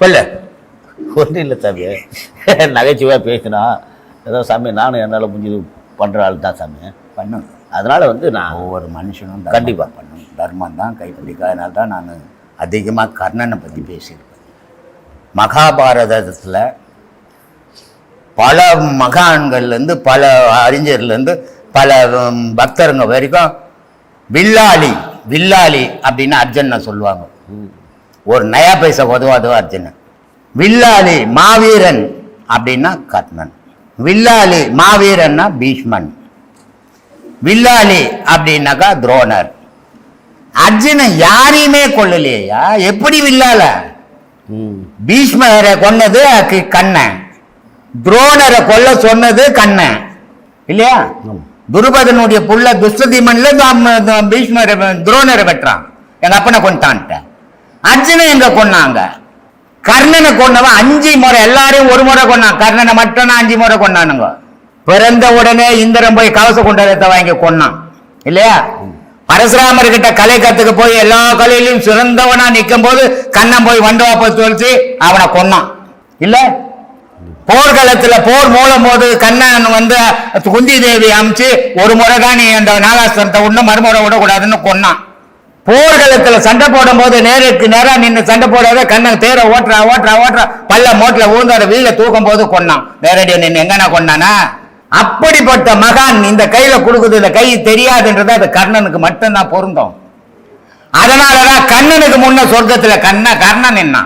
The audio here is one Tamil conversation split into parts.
சொல்லு. ஒன்றும் இல்லை சாமி, நகைச்சுவையாக பேசினா ஏதோ சாமி நானும் என்னால் முடிஞ்சது பண்ணுற ஆள் தான் சாமி பண்ணும். அதனால் வந்து நான் ஒவ்வொரு மனுஷனும் கண்டிப்பாக பண்ணும். தர்மம் தான் கைப்பிடிக்கும். அதனால தான் நான் அதிகமாக கர்ணனை பற்றி பேசியிருக்கேன். மகாபாரதத்தில் பல மகான்கள்லேருந்து பல அறிஞர்லேருந்து பல பக்தருங்க வரைக்கும் வில்லாளி வில்லாளி அப்படின்னு அர்ஜுனனை சொல்லுவாங்க. ஒரு நயா பைசா உதவாதோ அர்ஜுனன். வில்லாளி மாவீரன் அப்படின்னா கர்ணன். வில்லாளி மாவீரன்னா பீஷ்மன். வில்லாளி அப்படின்னாக்கா துரோணர். அர்ஜுனன் யாரையுமே கொல்லலையா? எப்படி வில்லால? பீஷ்மரை கொன்னது கண்ணன், துரோணரை கொல்ல சொன்னது கண்ணன் இல்லையா? துருபதனுடைய புள்ள துஷ்டதீமன்ல பீஷ்மரை துரோணரை வெட்டுறான். எங்க அப்பனை கொண்டான்ட்ட. அர்ஜுனன் எங்க கொன்னாங்க? கர்ணனை கொன்னவன் 5 முறை, எல்லாரையும் ஒரு முறை கொன்னான். கர்ணனை மட்டும் 5 முறை கொண்டானுங்க. பிறந்த உடனே இந்திரன் போய் கவச குண்டலத்தை வாங்கி கொன்னான் இல்லையா? பரசுராமர் கிட்ட கலை கத்துக்கு போய் எல்லா கலையிலையும் சிறந்தவனா நிற்கும் போது கண்ணன் போய் வண்டவாப்ப தொழிச்சு அவனை கொன்னான் இல்ல? போர்க்களத்துல போர் மூலம் போது கண்ணன் வந்து குந்தி தேவி அமைச்சு ஒரு முறை தான் நீ அந்த நாகாஸ்திரத்தை ஒண்ணு மறுமுறை விடக்கூடாதுன்னு கொன்னான். போர்க்களத்துல சண்டை போடும் போது நேருக்கு நேரா நின்று சண்டை போடாத கண்ணன் தேரை ஓட்டுறா ஓட்டுறா ஓட்டுறா பல்ல மோட்டில ஊந்தார வீல தூக்கும் போது கொன்னான். நேரடியா நின்று எங்கன்னா கொண்டானா? அப்படிப்பட்ட மகான் இந்த கையில கொடுக்குது, இந்த கை தெரியாதுன்றது அது கர்ணனுக்கு மட்டும்தான் பொருந்தும். அதனாலதான் கண்ணனுக்கு முன்ன சொர்க்கத்துல கர்ணன் என்ன.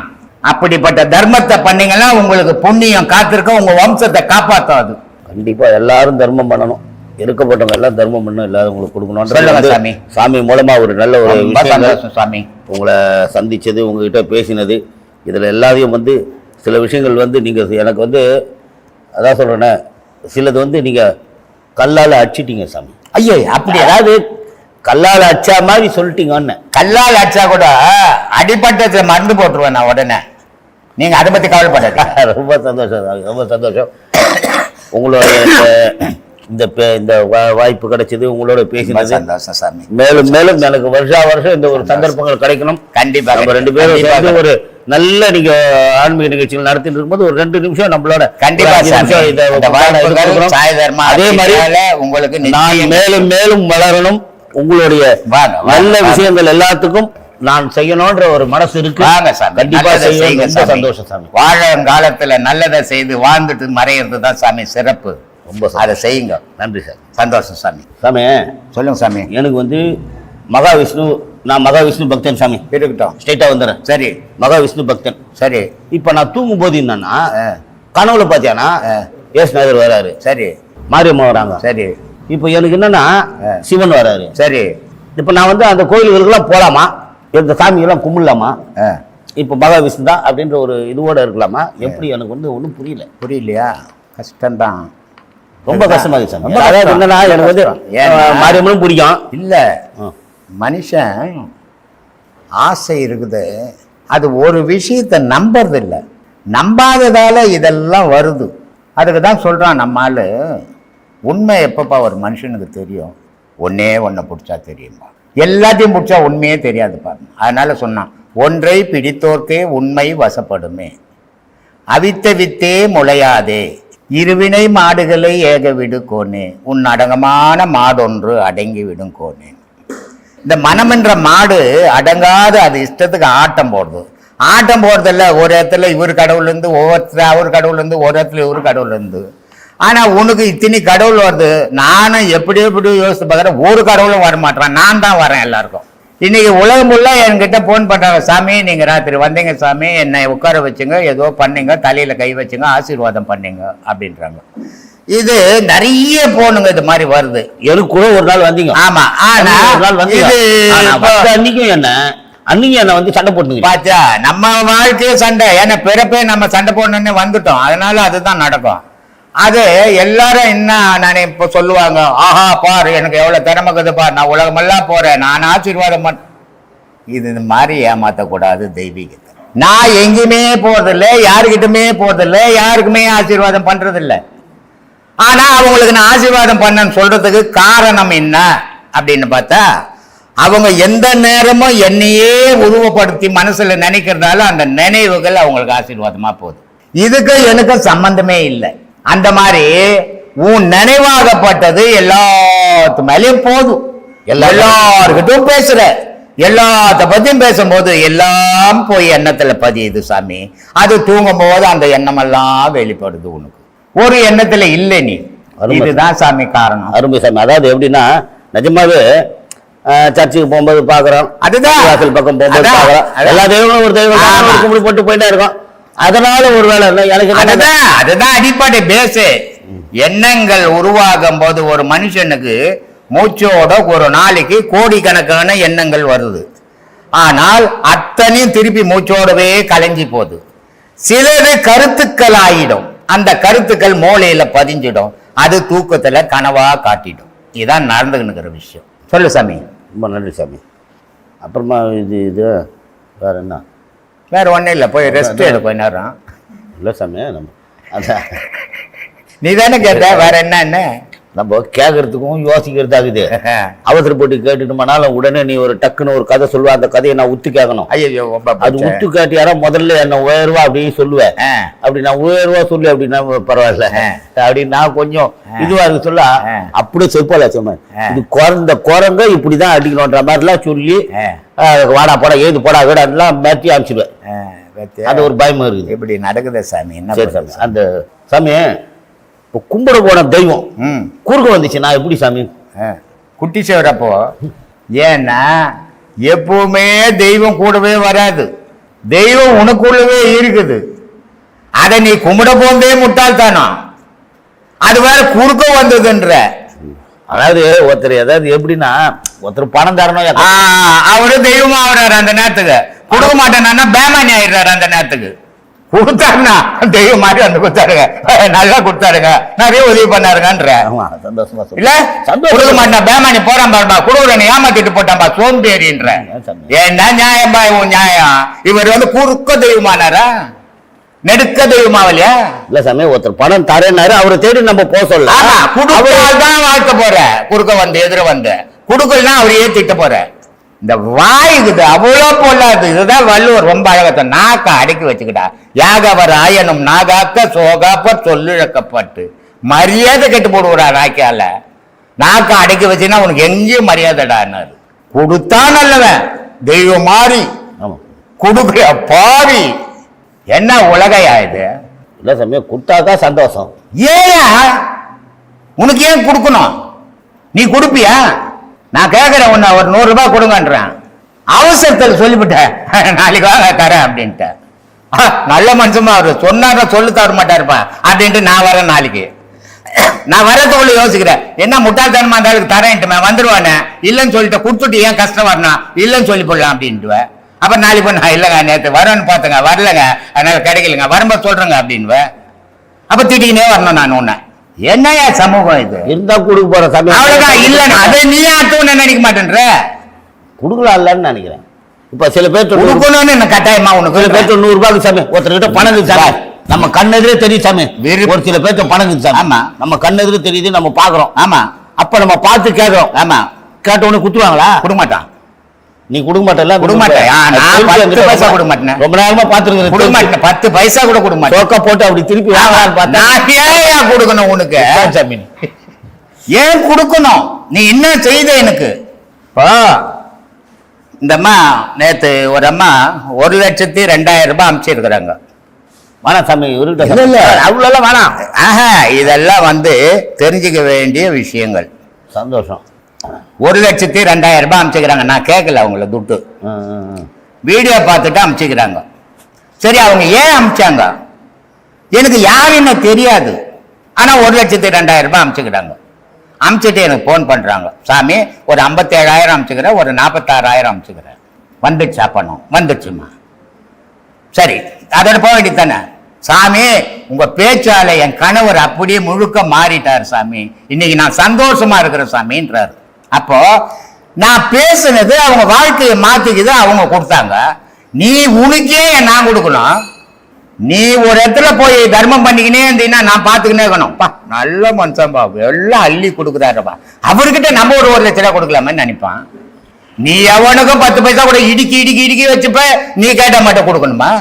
அப்படிப்பட்ட தர்மத்தை பண்ணீங்கன்னா உங்களுக்கு புண்ணியம் காத்திருக்க, உங்க வம்சத்தை காப்பாற்றாது. கண்டிப்பா எல்லாரும் தர்மம் பண்ணணும். இருக்கப்பட்டவங்க எல்லாம் தர்மம் பண்ணணும், எல்லாரும் உங்களுக்கு கொடுக்கணும். சாமி சாமி மூலமா ஒரு நல்ல ஒரு சாமி உங்களை சந்திச்சது, உங்ககிட்ட பேசினது, இதுல எல்லாரையும் வந்து சில விஷயங்கள் வந்து நீங்க எனக்கு வந்து அதான் சொல்றேன்னே, சிலது வந்து நீங்க கல்லால அடிச்சிட்டீங்க சாமி. ஐயோ அப்படி அதாவது கல்லால் அடிச்சா மாதிரி சொல்லிட்டீங்கன்னு. கல்லால் அடிச்சா கூட அடிப்பட்டத்துல மருந்து போட்டுருவேன் நான் உடனே. நீங்க அதை பத்தி கவலைப்படாதீங்க. ரொம்ப சந்தோஷம், ரொம்ப சந்தோஷம். உங்களோட இந்த வாய்ப்பு கிடைச்சது, உங்களோட பேசினது சந்தோஷம் சாமி. மேலும் மேலும் எனக்கு வருஷம் இந்த ஒரு சந்தர்ப்பங்கள் கிடைக்கணும். கண்டிப்பா நம்ம 2 பேரும் சேர்ந்து ஒரு நல்ல நீங்க ஆன்மீக நிகழ்ச்சிகள் நடத்திட்டு இருக்கும்போது ஒரு 2 நிமிஷம் நம்மளோட கண்டிப்பா அதே மாதிரி உங்களுக்கு நான் மேலும் மேலும் வளரணும். உங்களுடைய நல்ல விஷயங்கள் எல்லாத்துக்கும் நான் செய்யணும்ன்ற ஒரு மனசு இருக்கு. கண்டிப்பா செய்யுங்க. சந்தோஷம் சாமி. வாழும் காலத்துல நல்லதை செய்து வாழ்ந்துட்டு மறையிறது தான் சாமி சிறப்பு. ரொம்ப அதை செய்யுங்க. நன்றி சார். சந்தோஷம் சாமி. சாமி சொல்லுங்க சாமி. எனக்கு வந்து மகாவிஷ்ணு, நான் மகாவிஷ்ணு பக்தன் சாமி. இருக்கட்டும், ஸ்ட்ரைட்டா வந்துடுறேன். சரி, மகாவிஷ்ணு பக்தன். சரி. இப்ப நான் தூங்கும் போது என்னன்னா கனவுல பாத்தியானா ஏசுநாதர் வராரு, சரி, மாரியம்மா வராங்க, சரி. இப்ப எனக்கு என்னன்னா சிவன் வராரு, சரி. இப்ப நான் வந்து அந்த கோயில்களுக்கெல்லாம் போலாமா, இந்த சாமியெல்லாம் கும்பிடலாமா, இப்ப மகாவிஷ்ணு தான் அப்படின்ற ஒரு இதுவோட இருக்கலாமா, எப்படி எனக்கு வந்து ஒன்றும் புரியலையா? கஷ்டம்தான், ரொம்ப கஷ்டமா இருக்கு சாமி. அதாவது என்னன்னா எனக்கு வந்து மாரியம்மனும் பிடிக்கும் இல்ல. மனுஷன் ஆசை இருக்குது, அது ஒரு விஷயத்தை நம்புறது இல்லை. நம்பாததால இதெல்லாம் வருது. அதுக்கு தான் சொல்றான் நம்மால், உண்மை எப்பப்பா ஒரு மனுஷனுக்கு தெரியும்? ஒன்னே ஒன்றை பிடிச்சா தெரியுமா? எல்லாத்தையும் பிடிச்சா உண்மையே தெரியாது பாருங்க. அதனால சொன்னான், ஒன்றை பிடித்தோர்க்கே உண்மை வசப்படுமே, அவித்த வித்தே முளையாதே, இருவினை மாடுகளை ஏக விடு கோனே, உன் அடங்கமான மாடொன்று அடங்கி விடும் கோனே. இந்த மனம் என்ற மாடு அடங்காது, அது இஷ்டத்துக்கு ஆட்டம் போடுது. ஆட்டம் போடுறதில்ல, ஒரு இடத்துல இவர் கடவுள்லேருந்து, ஒவ்வொருத்தர் அவர் கடவுள்லேருந்து, ஒரு இடத்துல இவர் கடவுள்லேருந்து. ஆனால் உனக்கு இத்தனை கடவுள் வருது. நானும் எப்படி யோசித்து பார்க்குறேன், ஒரு கடவுளும் வர மாட்டேறான், நான் தான் வரேன் எல்லாருக்கும். இன்னைக்கு உலகம் ஃபுல்லாக என்கிட்ட ஃபோன் பண்ணுறாங்க, சாமி நீங்கள் ராத்திரி வந்தீங்க சாமி, என்னை உட்கார வச்சுங்க, ஏதோ பண்ணீங்க, தலையில் கை வச்சுங்க, ஆசீர்வாதம் பண்ணீங்க அப்படின்றாங்க. இது நிறைய போனுங்க இது மாதிரி வருது. எனக்கு கூட ஒரு நாள் வந்தீங்க. ஆமா, ஆனா அன்னைக்கும் என்ன வந்து சண்டை போட்டு பாத்தியா, நம்ம வாழ்க்கையே சண்டை. ஏன்னா பிறப்பே நம்ம சண்டை போடணும்னு வந்துட்டோம், அதனால அதுதான் நடக்கும். அது எல்லாரும் என்ன நான் இப்ப சொல்லுவாங்க, ஆஹா பாரு எனக்கு எவ்வளவு திறமைக்குது பாரு, நான் உலகமெல்லாம் போறேன், நான் ஆசீர்வாதம் இது மாதிரி ஏமாத்தக்கூடாது தெய்வீகத்தை. நான் எங்கேயுமே போறதில்லை, யாருக்கிட்டுமே போறதில்லை, யாருக்குமே ஆசீர்வாதம் பண்றதில்லை. ஆனா அவங்களுக்கு நான் ஆசீர்வாதம் பண்ணேன்னு சொல்றதுக்கு காரணம் என்ன அப்படின்னு பார்த்தா, அவங்க எந்த நேரமும் என்னையே உருவப்படுத்தி மனசுல நினைக்கிறதால அந்த நினைவுகள் அவங்களுக்கு ஆசீர்வாதமா போகுது. இதுக்கு எனக்கு சம்பந்தமே இல்லை. அந்த மாதிரி உன் நினைவாகப்பட்டது எல்லாத்து மேலேயும் போதும். எல்லாருக்கிட்டும் பேசுற, எல்லாத்த பத்தியும் பேசும்போது எல்லாம் போய் எண்ணத்துல பதியுது சாமி. அது தூங்கும் போது அந்த எண்ணமெல்லாம் வெளிப்படுது. உனக்கு ஒரு எண்ணத்துல இல்லை நீ. இதுதான் சாமி காரணம். அருமை சாமி. அதாவது எப்படின்னா நிஜமாவே சர்ச்சுக்கு போகும்போது பாக்குறோம், அதுதான் வாசல் பக்கம் போகும்போது பாக்குறோம், எல்லா தெய்வங்களும் ஒரு தெய்வம் கும்பிட்டு போட்டு போயிட்டே இருக்கோம். அதனால ஒரு வேலை இல்லை எனக்கு. அதுதான் அடிப்படை பேசு. எண்ணங்கள் உருவாகும் போது ஒரு மனுஷனுக்கு மூச்சோட ஒரு நாளைக்கு கோடிக்கணக்கான எண்ணங்கள் வருது. ஆனால் அத்தனையும் திருப்பி மூச்சோடவே கலைஞ்சி போகுது. சிலது கருத்துக்கள் ஆயிடும். அந்த கருத்துக்கள் மூளையில பதிஞ்சிடும். அது தூக்கத்துல கனவா காட்டிடும். இதுதான் நடந்துக்கிற விஷயம். சொல்லு சாமி. ரொம்ப நன்றி சாமி. அப்புறமா இது வேற என்ன? வேற ஒன்றும் இல்லை, போய் ரெஸ்ட் எடு கொஞ்ச நேரம். இல்லை சாமி, நம்ம அதான் நீ தானே கேட்ட, வேற என்ன? நம்ம கேட்கறதுக்கும் யோசிக்கிறதாகுது. அவசரப்பட்டு கேட்டுட்டோம்னாலும் உடனே நீ ஒரு டக்குன்னு ஒரு கதை சொல்லுவ, அந்த கதையை நான் உத்து கேட்கணும். ஐயோ, அது உத்து கேட்டியாரா முதல்ல என்ன உயர்வா அப்படின்னு சொல்லுவேன். அப்படி நான் உயர்வா சொல்லு அப்படின்னா பரவாயில்ல, அப்படி நான் கொஞ்சம் இதுவா இருக்கு சொல்ல அப்படியே செப்பல சொன்ன. இது குறைந்த குரங்க இப்படிதான் அடிக்கணும்ன்ற மாதிரிலாம் சொல்லி வாடா போடா ஏது போடா வீடா எல்லாம் மாற்றி அனுப்பிச்சிடுவேன். அது ஒரு பயமா இருக்குது. இப்படி நடக்குது சாமி. என்ன சரி சாமி. அந்த சாமி இப்போ கும்பிட போன தெய்வம் குறுக்க வந்துச்சு, நான் எப்படி சாமி குட்டி சேவரப்போ? ஏன்னா எப்பவுமே தெய்வம் கூடவே வராது. தெய்வம் உனக்குள்ளவே இருக்குது. அதை நீ கும்பிட போந்தே முட்டாள்தானோ. அது வேற குறுக்க வந்ததுன்ற. அதாவது ஒருத்தர் ஏதாவது எப்படின்னா ஒருத்தர் பணம் தரணும், அவரு தெய்வமா ஆகிறாரு. அந்த நேரத்துக்கு கொடுக்க மாட்டேன்னா பேமானி ஆயிடுறாரு. அந்த நேரத்துக்கு கொடுத்தாருன்னா தெய்வம் மாதிரி வந்து கொடுத்தாருங்க, நல்லா கொடுத்தாருங்க, நிறைய உதவி பண்ணாருங்கன்ற. இல்ல கொடுக்க மாட்டேன் பேமானி போறான் பாருமா, கொடுக்குறேன் ஏமாத்திட்டு போட்டான்பா சோம்பேறின்ற. ஏன்னா நியாயம்பா உன் நியாயம். இவர் வந்து குறுக்க தெய்வமானாரா நெடுக்க தெய்வமாவலையா? இல்ல சாமி, ஒருத்தர் பணம் தரேன்னாரு, அவரை தேடி நம்ம போக சொல்லலாம். குடுக்கதான் வாழ்க்கை போற, குறுக்க வந்து எதிர வந்து குடுக்கல்னா அவரையே திட்ட போற. இந்த வாயுக்குது அவ்வளோ பொல்லாது. இதுதான் வள்ளுவர் ரொம்ப அழகத்தை நாக்க அடக்கி வச்சுக்கிட்டா. யாகவர் ஆயனும் நாகாக்க சோகாப்ப சொல்லிழக்கப்பட்டு மரியாதை கெட்டு போடுவா. நாக்கால நாக்க அடக்கி வச்சுன்னா உனக்கு எங்கேயும் மரியாதைடான்னாரு. கொடுத்தா நல்லவன் தெய்வம் மாறி கொடுக்குற பாவி. என்ன உலகையா இது? இல்ல சாமி, கொடுத்தாதான் சந்தோஷம். ஏன் உனக்கு ஏன் கொடுக்கணும்? நீ கொடுப்பியா? நான் கேட்கிறேன் உன்ன ஒரு 100 ரூபாய் கொடுங்கன்றேன். அவசரத்தில் சொல்லிவிட்டேன் நாளைக்கு வாங்க தரேன் அப்படின்ட்டு. நல்ல மனுஷமா அவரு சொன்னார சொல்லு தர மாட்டாருப்பா அப்படின்ட்டு நான் வரேன் நாளைக்கு. நான் வரதுக்குள்ள யோசிக்கிறேன், என்ன முட்டாள்தனமா இருந்தாலும் தரேன்ட்டு வந்துருவானே. இல்லைன்னு சொல்லிட்டு கொடுத்துட்டு ஏன் கஷ்டம் வரணும், இல்லைன்னு சொல்லி போடலாம் அப்படின்ட்டுவேன். அப்ப நாளைக்கு நான் இல்லைங்க நேற்று வரேன்னு பார்த்தேங்க, வரலங்க, அதனால கிடைக்கலங்க, வரும்போது சொல்றேங்க அப்படின்வேன். அப்ப திட்டிக்கினே வரணும் நான் உன்ன. என்னையா சமூகம் இது? இருந்தா கொடுக்க போற சமயம் அவ்வளவுதான். இல்லன்னு அதை நீ அடுத்து நினைக்க மாட்டேன்ற. கொடுக்கலாம்லன்னு நினைக்கிறேன். இப்ப சில பேர் கொடுக்கணும்னு என்ன கட்டாயமா உனக்கு? சில பேர் 100 ரூபாய்க்கு சாமி, ஒருத்தர்கிட்ட பணம் இருக்கு சாமி, நம்ம கண்ணெதிரே தெரியும் சாமி. ஒரு சில பேர்த்த பணம் இருக்கு சாமி. ஆமா, நம்ம கண்ணெதிரே தெரியுது, நம்ம பாக்குறோம். ஆமா, அப்ப நம்ம பார்த்து கேட்கிறோம். ஆமா, கேட்ட உடனே குத்துவாங்களா? கொடுக்க மாட்டான். நீ கொடுக்க மாட்டல? கொடுக்க மாட்டேன். 10 பைசா கொடுக்க மாட்டேன். ரொம்ப நேரமா பாத்துருக்கேன். கொடுக்க மாட்டேன். 10 பைசா கூட கொடுக்க மாட்டேன். சோக்கா போட்டு அப்படி திருப்பி வாங்கலாம்னு பார்த்தா ஏன் கொடுக்கணும் உனக்கு? சாமி ஏன் கொடுக்கணும்? நீ என்ன செய்த எனக்கு? இந்த அம்மா நேத்து ஒரு அம்மா 1,02,000 ரூபாய் அனுப்பிச்சிருக்கிறாங்க. வேணாம் சாமி, அவ்வளோ வேணாம். இதெல்லாம் வந்து தெரிஞ்சுக்க வேண்டிய விஷயங்கள். சந்தோஷம். 1,02,000 ரூபாய் அனுப்பிச்சுக்கிறாங்க. நான் கேட்கல அவங்கள துட்டு. வீடியோ பார்த்துட்டு அனுப்பிச்சுக்கிறாங்க. சரி, அவங்க ஏன் அனுப்பிச்சாங்க எனக்கு யாருன்னு தெரியாது. ஆனா 1,02,000 ரூபாய் அனுப்பிச்சுக்கிறாங்க. அனுப்பிச்சுட்டு எனக்கு போன் பண்றாங்க, சாமி ஒரு 57,000 அனுப்பிச்சுக்கிறேன், ஒரு 46,000 அனுப்பிச்சுக்கிறேன். வந்துடுச்சா பணம்? வந்துடுச்சுமா. சரி, அதோட போக வேண்டியது தானே. சாமி உங்க பேச்சால என் கணவர் அப்படியே முழுக்க மாறிட்டார் சாமி, இன்னைக்கு நான் சந்தோஷமா இருக்கிறேன் சாமின்றாரு. அப்போ நான் பேசுனது அவங்க வாழ்க்கையை மாத்திக்குது, அவங்க கொடுத்தாங்க. நீ உனக்கே நான் கொடுக்கணும். நீ ஒரு இடத்துல போய் தர்மம் பண்ணிக்கினே இருந்தீங்கன்னா நான் பார்த்துக்கினே இருக்கணும். நல்ல மனுஷன்பா, எல்லாம் அள்ளி கொடுக்குறாருப்பா. அவர்கிட்ட நம்ம ஒரு 1,00,000 ரூபாய் கொடுக்கலாமே நினைப்பான். நீ எவனுக்கும் 10 பைசா கூட இடுக்கி வச்சுப்ப, நீ கேட்ட மாட்ட கொடுக்கணுமா?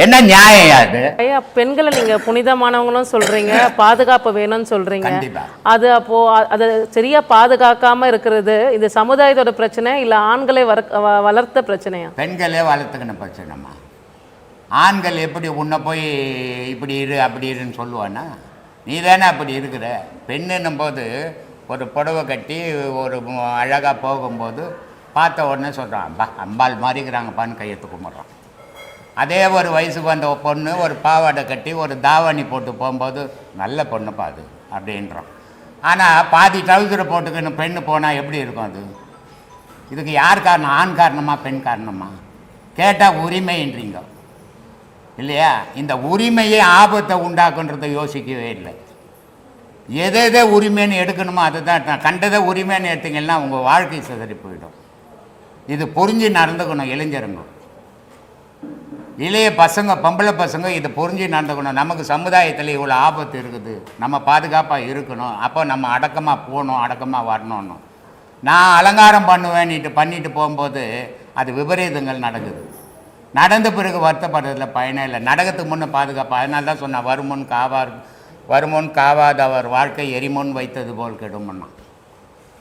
என்ன நியாயம் அது? ஐயா, பெண்களை நீங்க புனிதமானவங்களும் சொல்றீங்க, பாதுகாப்பு வேணும்னு சொல்றீங்க. கண்டிப்பா. அது அப்போ அதை சரியா பாதுகாக்காம இருக்கிறது இந்த சமுதாயத்தோட பிரச்சனை இல்ல ஆண்களை வளர்த்த பிரச்சனையா? பெண்களே வளர்த்துக்கணும் பிரச்சனைமா. ஆண்கள் எப்படி உன்னை போய் இப்படி இரு அப்படி இருன்னு சொல்லுவானா? நீ தானே அப்படி இருக்கிற. பெண்ணுன்னும் போது ஒரு புடவை கட்டி ஒரு அழகாக போகும்போது பார்த்த உடனே சொல்கிறான், பா அம்பாள் மாறிக்கிறாங்கப்பான்னு கையெழுத்து கும்பிட்றான். அதே ஒரு வயசுக்கு வந்த பொண்ணு ஒரு பாவாடை கட்டி ஒரு தாவணி போட்டு போகும்போது நல்ல பொண்ணுப்பா அது அப்படின்றான். ஆனால் பாதி ட்ரௌசரை போட்டுக்கின்னு பெண்ணு போனால் எப்படி இருக்கும் அது? இதுக்கு யார் காரணம்? ஆண் காரணமா பெண் காரணமா? கேட்டால் உரிமைன்றீங்க இல்லையா? இந்த உரிமையை ஆபத்தை உண்டாக்குன்றதை யோசிக்கவே இல்லை. எதை உரிமைன்னு எடுக்கணுமோ அதுதான். கண்டதை உரிமைன்னு எடுத்தீங்கன்னா உங்கள் வாழ்க்கை சிதறி போயிடும். இது புரிஞ்சு நடந்துக்கணும் இளைஞருங்க, இளைய பசங்க, பொம்பளை பசங்க இதை புரிஞ்சு நடந்துக்கணும். நமக்கு சமுதாயத்தில் இவ்வளோ ஆபத்து இருக்குது, நம்ம பாதுகாப்பாக இருக்கணும். அப்போ நம்ம அடக்கமாக போகணும், அடக்கமாக வரணும்னு. நான் அலங்காரம் பண்ணிட்டு போகும்போது அது விபரீதங்கள் நடக்குது. நடந்த பிறகு வருத்தப்படுறதுல பயனே இல்லை. நடக்கிறதுக்கு முன்னே பாதுகாப்பு. அதனால தான் சொன்னேன், வருமுன் காவாத அவர் வாழ்க்கை எரிமுன் வைத்தது போல் கெடுமுன்னா.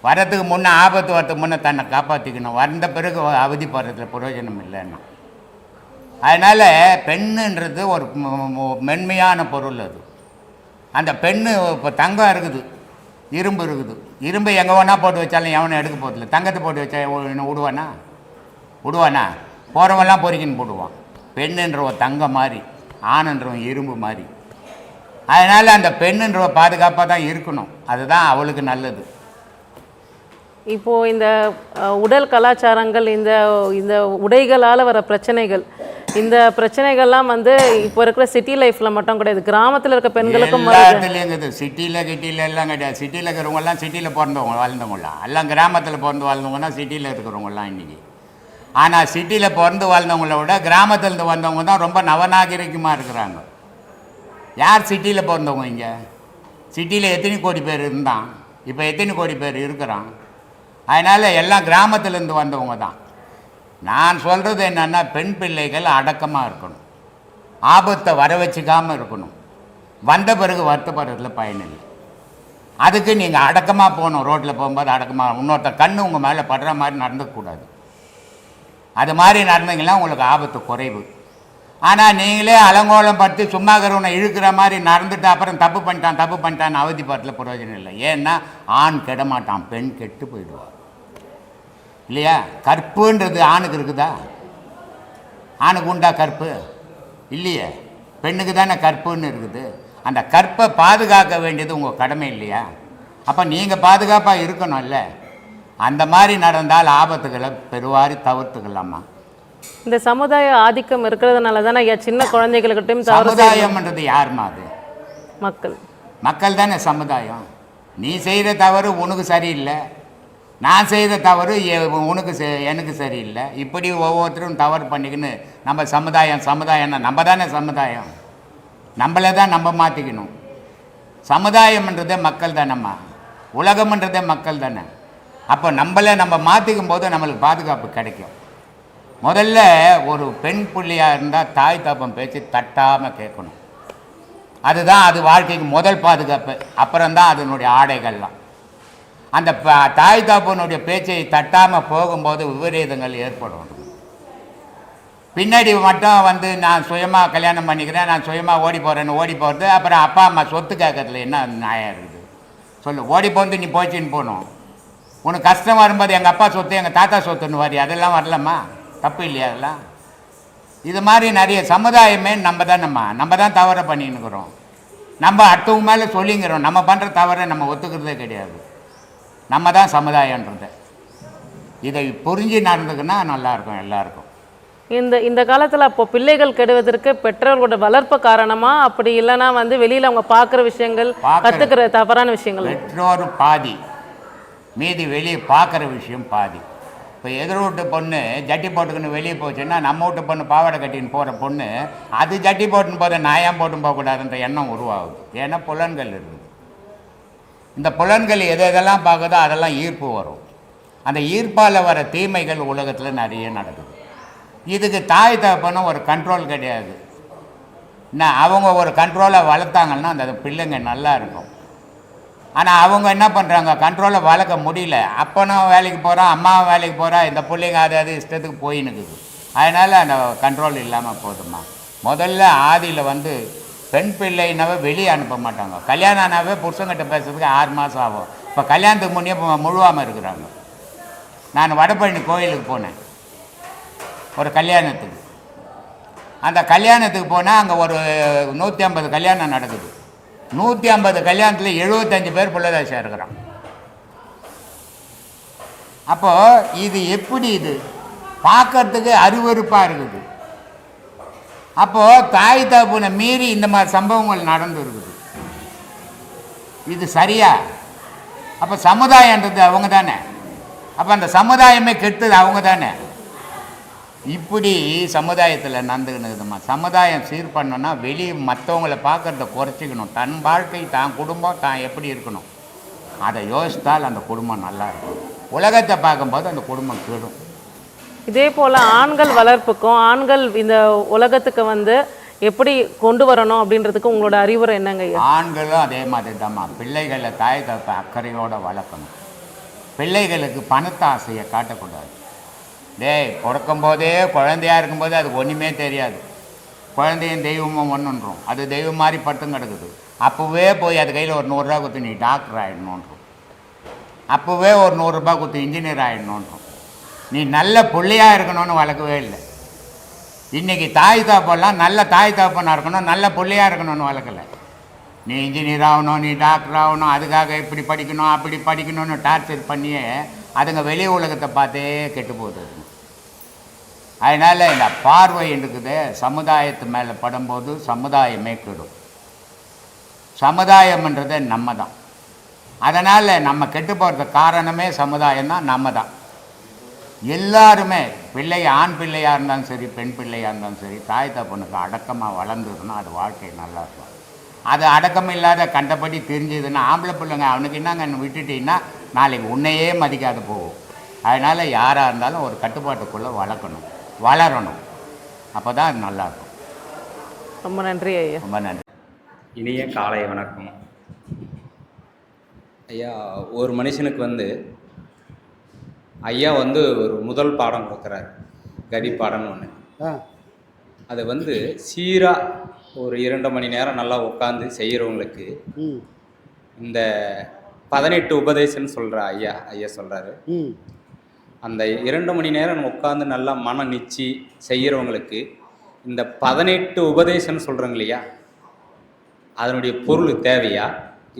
வரத்துக்கு முன்னே ஆபத்து வரத்துக்கு முன்னே தன்னை காப்பாற்றிக்கணும். வந்த பிறகு அவதிப்படுறதுல பிரயோஜனம் இல்லைன்னா. அதனால் பெண்ணுன்றது ஒரு மென்மையான பொருள். அது அந்த பெண்ணு இப்போ தங்கம் இருக்குது, இரும்பு இருக்குது. இரும்பை எங்கே வேணால் போட்டு வச்சாலும் எவனும் எடுக்க போதில்லை. தங்கத்தை போட்டு வச்சா விடுவானா? போகிறவெல்லாம் பொறிக்கின்னு போடுவான். பெண்ணுன்ற ஒரு தங்கம் மாதிரி, ஆணுன்றவன் இரும்பு மாதிரி. அதனால் அந்த பெண்ணுன்ற பாதுகாப்பாக தான் இருக்கணும். அதுதான் அவளுக்கு நல்லது. இப்போது இந்த உடல் கலாச்சாரங்கள், இந்த இந்த உடைகளால் வர பிரச்சனைகள், இந்த பிரச்சனைகள்லாம் வந்து இப்போ இருக்கிற சிட்டி லைஃப்பில் மட்டும் கிடையாது, கிராமத்தில் இருக்க பெண்களுக்கும் எல்லாத்துலேயுங்குது. சிட்டியில் எல்லாம் கிடையாது. சிட்டியில் இருக்கிறவங்கலாம் சிட்டியில் பிறந்தவங்க வாழ்ந்தவங்களாம், எல்லாம் கிராமத்தில் பிறந்து வாழ்ந்தவங்கன்னா சிட்டியில் இருக்கிறவங்களாம் இன்றைக்கி. ஆனால் சிட்டியில் பிறந்து வாழ்ந்தவங்கள விட கிராமத்துலேருந்து வந்தவங்க தான் ரொம்ப நவநாகரிகமாக இருக்கிறாங்க. யார் சிட்டியில் பிறந்தவங்க? இங்கே சிட்டியில் எத்தனை கோடி பேர் இருந்தான், இப்போ எத்தனை கோடி பேர் இருக்கிறான்? அதனால் எல்லாம் கிராமத்துலேருந்து வந்தவங்க தான். நான் சொல்கிறது என்னென்னா, பெண் பிள்ளைகள் அடக்கமாக இருக்கணும், ஆபத்தை வர வச்சுக்காமல் இருக்கணும். வந்த பிறகு வருத்தப்படுறதுல பயனில்லை. அதுக்கு நீங்கள் அடக்கமாக போகணும். ரோட்டில் போகும்போது அடக்கமாக, இன்னொருத்த கண்ணு உங்கள் மேலே படுற மாதிரி நடந்துக்கூடாது. அது மாதிரி நடந்தீங்கன்னா உங்களுக்கு ஆபத்து குறைவு. ஆனால் நீங்களே அலங்கோலம் படுத்தி சும்மா இருக்கிறவனை இழுக்கிற மாதிரி நடந்துட்டு அப்புறம் தப்பு பண்ணிட்டான்னு அவதிப்பாட்டில் பிரயோஜனம் இல்லை. ஏன்னா ஆண் கெடமாட்டான், பெண் கெட்டு போயிடுவார் இல்லையா? கற்புன்றது ஆணுக்கு இருக்குதா? ஆணுக்கு உண்டா கற்பு? இல்லையே. பெண்ணுக்கு தானே கற்புன்னு இருக்குது. அந்த கற்பை பாதுகாக்க வேண்டியது உங்கள் கடமை இல்லையா? அப்போ நீங்கள் பாதுகாப்பாக இருக்கணும் இல்லை? அந்த மாதிரி நடந்தால் ஆபத்துகளை பெருவாரி தவிர்த்துக்கலாமா? இந்த சமுதாய ஆதிக்கம் இருக்கிறதுனால தானே சின்ன குழந்தைகளுக்கிட்டையும் சமுதாயம்ன்றது யாருமா? அது மக்கள் தானே சமுதாயம். நீ செய்கிற தவறு உனக்கு சரியில்லை, நான் செய்கிற தவறு எனக்கு சரியில்லை. இப்படி ஒவ்வொருத்தரும் தவறு பண்ணிக்கின்னு நம்ம சமுதாயம்னா நம்ம தானே சமுதாயம். நம்மளை தான் நம்ம மாற்றிக்கணும். சமுதாயம்ன்றதே மக்கள் தானேம்மா, உலகம்ன்றதே மக்கள் தானே. அப்போ நம்ம மாற்றிக்கும் போது நம்மளுக்கு பாதுகாப்பு கிடைக்கும். முதல்ல ஒரு பெண் பிள்ளையாக இருந்தால் தாய் தாப்பம் பேச்சு தட்டாமல் கேட்கணும். அதுதான் அது வாழ்க்கைக்கு முதல் பாதுகாப்பு. அப்புறம்தான் அதனுடைய ஆடைகள்லாம். அந்த தாய் தாப்பனுடைய பேச்சை தட்டாமல் போகும்போது விபரீதங்கள் ஏற்படும். பின்னாடி மட்டும் வந்து நான் சுயமாக கல்யாணம் பண்ணிக்கிறேன், நான் சுயமாக ஓடி போகிறது, அப்புறம் அப்பா அம்மா சொத்து கேட்கறதுல என்ன நியாயம் இருக்குது சொல்லு? ஓடி போந்து நீ போச்சுன்னு போகணும். உனக்கு கஷ்டம் வரும்போது எங்கள் அப்பா சொத்து எங்கள் தாத்தா சொத்துன்னு வரி, அதெல்லாம் வரலம்மா, தப்பு இல்லையா? அதெல்லாம் இது மாதிரி நிறைய சமுதாயமே நம்ம தான் தவறை பண்ணின்னுக்கிறோம். நம்ம அடுத்தவங்க மேலே சொல்லிங்கிறோம். நம்ம பண்ணுற தவறை நம்ம ஒத்துக்கிறதே கிடையாது. நம்ம தான் சமுதாயன்றது. இதை புரிஞ்சு நடந்துக்குன்னா நல்லாயிருக்கும் எல்லாருக்கும். இந்த காலத்தில் அப்போ பிள்ளைகள் கெடுவதற்கு பெற்றோர்களோட வளர்ப்பு காரணமா, அப்படி இல்லைன்னா வந்து வெளியில் அவங்க பார்க்குற விஷயங்கள், கற்றுக்கிற தவறான விஷயங்கள்? பெற்றோர் பாதி, மீதி வெளியே பார்க்குற விஷயம் பாதி. இப்போ எதிர் வீட்டு பொண்ணு ஜட்டி போட்டுக்குன்னு வெளியே போச்சுன்னா நம்ம வீட்டு பொண்ணு பாவாடை கட்டின்னு போகிற பொண்ணு அது ஜட்டி போட்டுன்னு போகிற நாயம் போட்டுன்னு போகக்கூடாதுன்ற எண்ணம் உருவாகுது. ஏன்னா புலன்கள் இருக்குது. இந்த புலன்கள் எதெல்லாம் பார்க்குதோ அதெல்லாம் ஈர்ப்பு வரும். அந்த ஈர்ப்பால் வர தீமைகள் உலகத்தில் நிறைய நடக்குது. இதுக்கு தாய் தகப்பனும் ஒரு கண்ட்ரோல் கிடையாது. என்ன அவங்க ஒரு கண்ட்ரோலை வளர்த்தாங்கன்னா அந்த பிள்ளைங்க நல்லா இருக்கும். ஆனால் அவங்க என்ன பண்ணுறாங்க, கண்ட்ரோலை வளர்க்க முடியல. அப்பனும் வேலைக்கு போகிறான், அம்மாவும் வேலைக்கு போகிறா, இந்த பிள்ளைங்க அது இஷ்டத்துக்கு போயின்னுக்குது. அதனால் அந்த கண்ட்ரோல் இல்லாமல் போதுமா. முதல்ல ஆதியில் வந்து பெண் பிள்ளைனாவே வெளியே அனுப்ப மாட்டாங்க. கல்யாணம் ஆனாவே புருஷங்கிட்ட பேசுறதுக்கு 6 மாதம் ஆகும். இப்போ கல்யாணத்துக்கு முன்னே முழுவாமல் இருக்கிறாங்க. நான் வடபழனி கோயிலுக்கு போனேன் ஒரு கல்யாணத்துக்கு. அந்த கல்யாணத்துக்கு போனால் அங்கே ஒரு 150 கல்யாணம் நடக்குது. 150 கல்யாணத்தில் 75 பேர் புள்ளதாசியாக இருக்கிறான். அப்போது இது எப்படி, இது பார்க்கறதுக்கு அருவருப்பாக இருக்குது. அப்போது தாய் தகப்பனை மீறி இந்த மாதிரி சம்பவங்கள் நடந்து இருக்குது. இது சரியா? அப்போ சமுதாயன்றது அவங்க தானே. அப்போ அந்த சமுதாயமே கெட்டது அவங்க தானே. இப்படி சமுதாயத்தில் நடந்துக்கணுதுமா. சமுதாயம் சீர் பண்ணணும்னா வெளியே மற்றவங்களை பார்க்குறத குறைச்சிக்கணும். தன் வாழ்க்கை, தான் குடும்பம், தான் எப்படி இருக்கணும் அதை யோசித்தால் அந்த குடும்பம் நல்லா இருக்கும். உலகத்தை பார்க்கும்போது அந்த குடும்பம் கெடும். இதே போல் ஆண்கள் வளர்ப்புக்கும் ஆண்கள் இந்த உலகத்துக்கு வந்து எப்படி கொண்டு வரணும் அப்படின்றதுக்கு உங்களோட அறிவுரை என்னங்க ஐயா? ஆண்களும் அதே மாதிரி தான்மா. பிள்ளைகளை தாய் தகப்ப அக்கறையோடு வளர்க்கணும். பிள்ளைகளுக்கு பணத்தை ஆசையை காட்டக்கூடாது. டேய், பிறக்கும்போதே குழந்தையாக இருக்கும்போது அதுக்கு ஒன்றுமே தெரியாது. குழந்தையும் தெய்வமும் ஒன்றுன்றோம். அது தெய்வம் மாதிரி பட்டும் கிடக்குது. அப்போவே போய் அது கையில் ஒரு 100 ரூபா கொடுத்து நீ டாக்டர் ஆகிடணுன்றோம். அப்போவே ஒரு 100 ரூபா கொடுத்து இன்ஜினியர் ஆகிடணுன்றோம். நீ நல்ல பிள்ளையாக இருக்கணும்னு வளர்க்கவே இல்லை. இன்றைக்கி தாய் தாப்பெல்லாம் நல்ல தாய் தாப்பனாக இருக்கணும், நல்ல பிள்ளையாக இருக்கணும்னு வளர்க்கலை. நீ இன்ஜினியர் ஆகணும், நீ டாக்டர் ஆகணும், அதுக்காக இப்படி படிக்கணும் அப்படி படிக்கணும்னு டார்ச்சர் பண்ணியே அதுங்க வெளி உலகத்தை பார்த்தே கெட்டு போகுது. அதனால் இந்த பார்வை இருக்குது சமுதாயத்து மேலே படும்போது சமுதாயமே கெடும். சமுதாயம்ன்றதை நம்ம தான். அதனால் நம்ம கெட்டு போகிறதுக்கு காரணமே சமுதாயம் தான், நம்ம தான். எல்லாருமே பிள்ளை, ஆண் பிள்ளையாக இருந்தாலும் சரி, பெண் பிள்ளையாக இருந்தாலும் சரி, தாய் தகப்பனுக்கு அடக்கமாக வளர்ந்துருன்னா அது வாழ்க்கை நல்லா இருக்கும். அது அடக்கம் இல்லாத கண்டபடி தெரிஞ்சதுன்னா ஆம்பளை பிள்ளைங்க அவனுக்கு என்னங்க விட்டுட்டீங்கன்னா நாளைக்கு உன்னையே மதிக்காது போகும். அதனால் யாராக இருந்தாலும் ஒரு கட்டுப்பாட்டுக்குள்ளே வளரணும். அப்போ தான் அது நல்லாயிருக்கும். ரொம்ப நன்றி ஐயா. ரொம்ப நன்றி. இனிய காலை வணக்கம் ஐயா. ஒரு மனுஷனுக்கு வந்து ஐயா வந்து ஒரு முதல் பாடம் கொடுக்குறாரு, கதி பாடம்னு ஒன்று. அதை வந்து சீராக ஒரு 2 மணி நேரம் நல்லா உட்காந்து செய்கிறவங்களுக்கு இந்த 18 உபதேசம்னு சொல்கிற ஐயா சொல்கிறாரு. அந்த 2 மணி நேரம் உட்காந்து நல்லா மனம் நிச்சு செய்கிறவங்களுக்கு இந்த 18 உபதேசம்னு சொல்கிறாங்க இல்லையா, அதனுடைய பொருள் தேவையா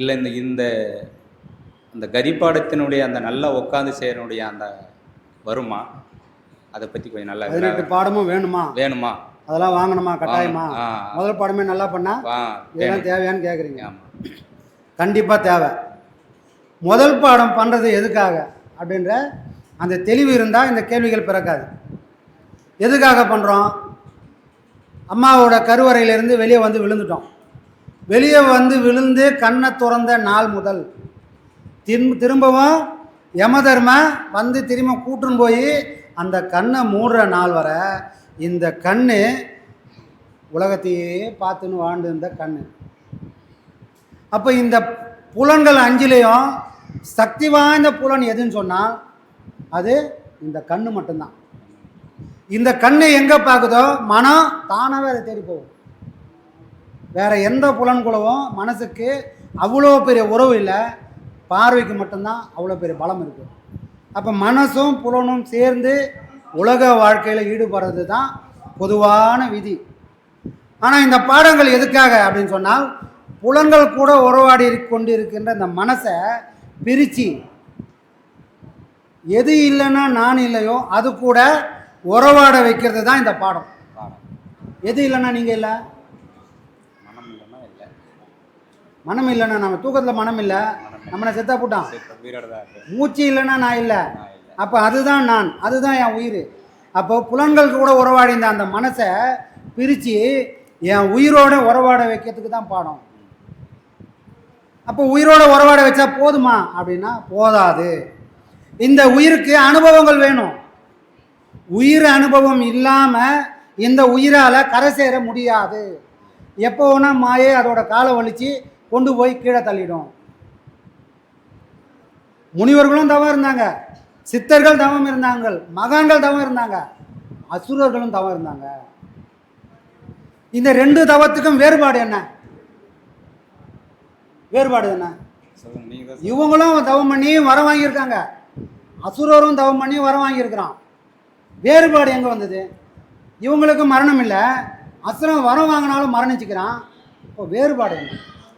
இல்லை இந்த அந்த கதிப்பாடத்தினுடைய அந்த நல்லா உட்காந்து செய்யறனுடைய அந்த வருமா, அதை பற்றி கொஞ்சம் நல்லா 18 பாடமும் வேணுமா அதெல்லாம் வாங்கணுமா கட்டாயமா? முதல் பாடமே நல்லா பண்ணா இதெல்லாம் தேவையான்னு கேட்குறீங்க. கண்டிப்பாக தேவை. முதல் பாடம் பண்ணுறது எதுக்காக அப்படின்ற அந்த தெளிவு இருந்தால் இந்த கேள்விகள் பிறக்காது. எதுக்காக பண்ணுறோம்? அம்மாவோட கருவறையிலேருந்து வெளியே வந்து விழுந்துட்டோம். வெளியே வந்து விழுந்து கண்ணை திறந்த நாள் முதல் திரும்பவும் யமதர்ம வந்து திரும்ப கூட்டுன்னு போய் அந்த கண்ணை மூடுற நாள் வர இந்த கண்ணு உலகத்தையே பார்த்துன்னு வாழ்ந்து இருந்த கண்ணு. அப்போ இந்த புலன்கள் 5லையும் சக்தி வாய்ந்த புலன் எதுன்னு சொன்னால் அது இந்த கண்ணு மட்டும்தான். இந்த கண்ணு எங்கே பார்க்குதோ மனம் தானாகவே அதை தேடி போகும். வேறு எந்த புலன்குலவும் மனசுக்கு அவ்வளோ பெரிய உறவு இல்லை, பார்வைக்கு மட்டும்தான் அவ்வளோ பெரிய பலம் இருக்குது. அப்போ மனசும் புலனும் சேர்ந்து உலக வாழ்க்கையில் ஈடுபடுறது தான் பொதுவான விதி. ஆனால் இந்த பாடங்கள் எதுக்காக அப்படின்னு சொன்னால் புலன்கள் கூட உறவாடி கொண்டு இருக்கின்ற இந்த மனசை பிரித்து எது இல்லைன்னா நான் இல்லையோ அது கூட உறவாட வைக்கிறது தான் இந்த பாடம். எது இல்லைன்னா நீங்கள் இல்லை, மனம் இல்லைன்னா நம்ம தூக்கத்தில் மனம் இல்லை, நம்மளை செத்தா போட்டான். மூச்சு இல்லைன்னா நான் இல்லை, அப்போ அதுதான் நான், அதுதான் என் உயிர். அப்போ புலன்கள் கூட உறவாடிந்த அந்த மனசை பிரித்து என் உயிரோட உறவாட வைக்கிறதுக்கு தான் பாடம். அப்போ உயிரோட உறவாட வச்சா போதுமா அப்படின்னா போதாது. இந்த உயிருக்கு அனுபவங்கள் வேணும். உயிர் அனுபவம் இல்லாமல் இந்த உயிரால் கரை சேர முடியாது. எப்போ வேணால் மாயை அதோட காலை வலிச்சு கொண்டு போய் கீழே தள்ளிடும். முனிவர்களும் தவம் இருந்தாங்க, சித்தர்கள் தவம் இருந்தாங்க, மகான்கள் தவம் இருந்தாங்க, அசுரர்களும் தவம் இருந்தாங்க. இந்த ரெண்டு தவத்துக்கும் வேறுபாடு என்ன? வேறுபாடு என்ன? இவங்களும் தவம் பண்ணி வரம் வாங்கியிருக்காங்க, அசுரரும் தவம் பண்ணி வரம் வாங்கியிருக்கிறான். வேறுபாடு எங்கே வந்தது? இவங்களுக்கு மரணம் இல்லை, அசுரம் வரம் வாங்கினாலும் மரணிச்சுக்கிறான். இப்போ வேறுபாடு என்ன?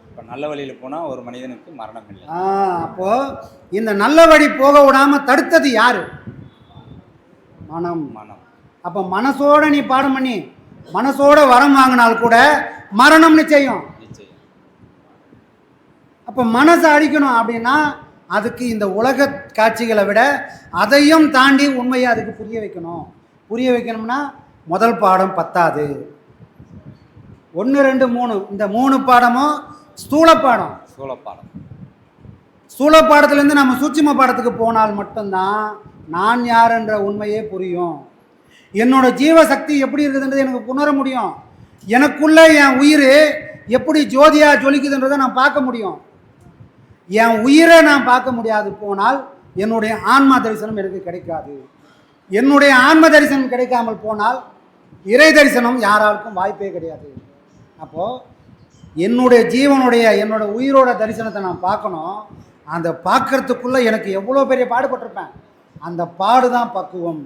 இப்போ நல்ல வழியில் போனால் ஒரு மனிதனுக்கு மரணம் இல்லை. அப்போது இந்த நல்ல வழி போக விடாமல் தடுத்தது யாரு? மனம். மனம். அப்போ மனசோட நீ பாடம் பண்ணி மனசோட வரம் வாங்கினால் கூட மரணம் நிச்சயம். அப்போ மனசை அழிக்கணும் அப்படின்னா அதுக்கு இந்த உலக காட்சிகளை விட அதையும் தாண்டி உண்மையை அதுக்கு புரிய வைக்கணும். புரிய வைக்கணும்னா முதல் பாடம் பத்தாது. 1, 2, 3 இந்த 3 பாடமும் ஸ்தூல பாடம். ஸ்தூல பாடத்துலேருந்து நம்ம சூட்சும பாடத்துக்கு போனால் மட்டும்தான் நான் யார் என்ற உண்மையே புரியும். என்னோட ஜீவசக்தி எப்படி இருக்குதுன்றது எனக்கு உணர முடியும். எனக்குள்ள என் உயிர் எப்படி ஜோதியாக ஜொலிக்குதுன்றதை நான் பார்க்க முடியும். என் உயிரை நான் பார்க்க முடியாது போனால் என்னுடைய ஆன்மா தரிசனம் எனக்கு கிடைக்காது. என்னுடைய ஆன்ம தரிசனம் கிடைக்காமல் போனால் இறை தரிசனம் யாராருக்கும் வாய்ப்பே கிடையாது. அப்போது என்னுடைய ஜீவனுடைய என்னோட உயிரோட தரிசனத்தை நான் பார்க்கணும். அந்த பார்க்கறதுக்குள்ளே எனக்கு எவ்வளோ பெரிய பாடுபட்டிருப்பேன். அந்த பாடு தான் பக்குவம்.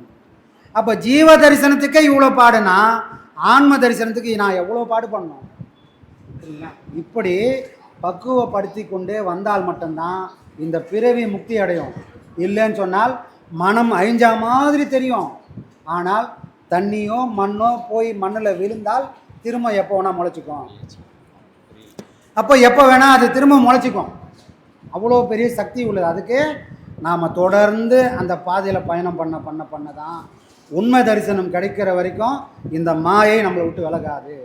அப்போ ஜீவ தரிசனத்துக்கே இவ்வளோ பாடுனா ஆன்ம தரிசனத்துக்கு நான் எவ்வளோ பாடு பண்ணணும். சரிங்களா? இப்படி பக்குவப்படுத்தி கொண்டே வந்தால் மட்டும்தான் இந்த பிறவி முக்தி அடையும். இல்லைன்னு சொன்னால் மனம் அழிஞ்சா மாதிரி தெரியும். ஆனால் தண்ணியோ மண்ணோ போய் மண்ணில் விழுந்தால் திரும்ப எப்போ வேணால் முளைச்சிக்கும். அப்போ எப்போ வேணால் அது திரும்ப முளைச்சிக்கும். அவ்வளோ பெரிய சக்தி உள்ளது. அதுக்கு நாம் தொடர்ந்து அந்த பாதையில் பயணம் பண்ண தான் உண்மை தரிசனம் கிடைக்கிற வரைக்கும் இந்த மாயை நம்மளை விட்டு விலகாது.